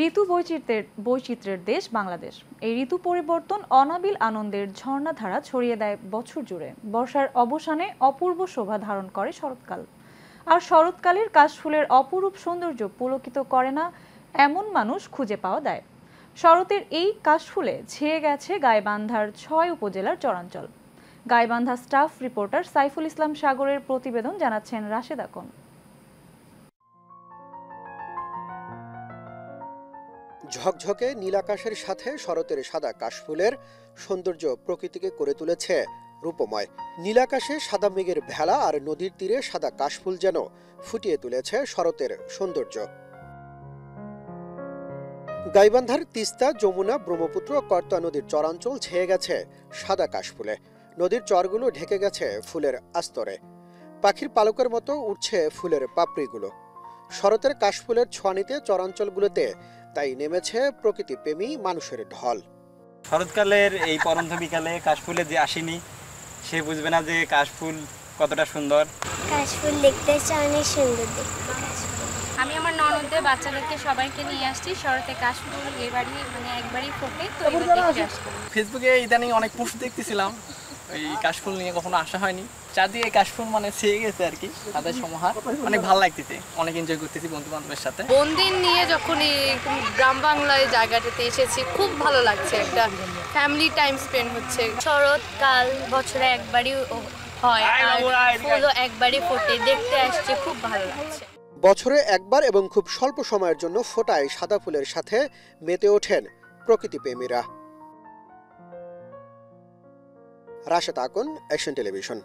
ঋতু বৈচিত্র্যের দেশ বাংলাদেশ। এই ঋতু পরিবর্তন অনাবিল আনন্দের ঝর্ণাধারা ছড়িয়ে দেয় বছর জুড়ে। বর্ষার অবসানে অপূর্ব শোভা ধারণ করে শরৎকাল। আর শরৎকালের কাশফুলের অপরূপ সৌন্দর্য পুলকিত করে না এমন মানুষ খুঁজে পাওয়া দেয়। শরতের এই কাশফুলে ছেয়ে গেছে গাইবান্ধার ৬ উপজেলার চরাঞ্চল। গাইবান্ধা স্টাফ রিপোর্টার সাইফুল ইসলাম সাগরের প্রতিবেদন, জানাচ্ছেন রাশেদ আকন। ঝকঝকে নীলাকাশের সাথে শরতের সাদা কাশফুলের সৌন্দর্য প্রকৃতিকে করে তুলেছে রূপময়। নীলাকাশে সাদা মেঘের ভেলা আর নদীর তীরে সাদা কাশফুল যেন ফুটিয়ে তুলেছে শরতের সৌন্দর্য। গাইবান্ধার তিস্তা, যমুনা, ব্রহ্মপুত্র, করতোয়া নদীর চরাঞ্চল ছেয়ে গেছে সাদা কাশফুলে। নদীর চরগুলো ঢেকে গেছে ফুলের আস্তরে। পাখির পালকের মতো উঠছে ফুলের পাপড়িগুলো। শরতের কাশফুলের ছোঁয়া নিতে চরাঞ্চলগুলোতে তাই নেমেছে প্রকৃতিপ্রেমী মানুষের ঢল। শরৎকালের এই পরন্ত বিকালে কাশফুলে যে আসেনি সে বুঝবে না যে কাশফুল কতটা সুন্দর। কাশফুল দেখতে অনেক সুন্দর দেখতে। আমি আমার ননদদের বাচ্চাদেরকে সবাইকে নিয়ে আসছি। শরতে কাশফুল এবারই একবারই ফোটে, তো এবার দেখতে আসছি। ফেসবুকে ইদানিং অনেক পোস্ট দেখতেছিলাম, এই কাশফুল নিয়ে কখনো আসা হয়নি। চারদিকে কাশফুল ছেয়ে গেছে আর কি, তাদের সমাহার অনেক ভালো লাগতেছে, অনেক এনজয় করতেছি বন্ধু বান্ধবের সাথে। বন্দিন নিয়ে যখন এই গ্রাম বাংলায় জায়গাটাতে এসেছি, খুব ভালো লাগছে, একটা ফ্যামিলি টাইম স্পেন্ড হচ্ছে। শরৎকাল বছরে একবারই হয়, আর ফুলও একবারই ফোটে, দেখতে আসছে, খুব ভালো লাগছে। বছরে একবার এবং খুব স্বল্প সময়ের জন্য ফোটায় সাদা ফুলের সাথে মেতে ওঠেন প্রকৃতিপ্রেমীরা। Rashed Akon, action television.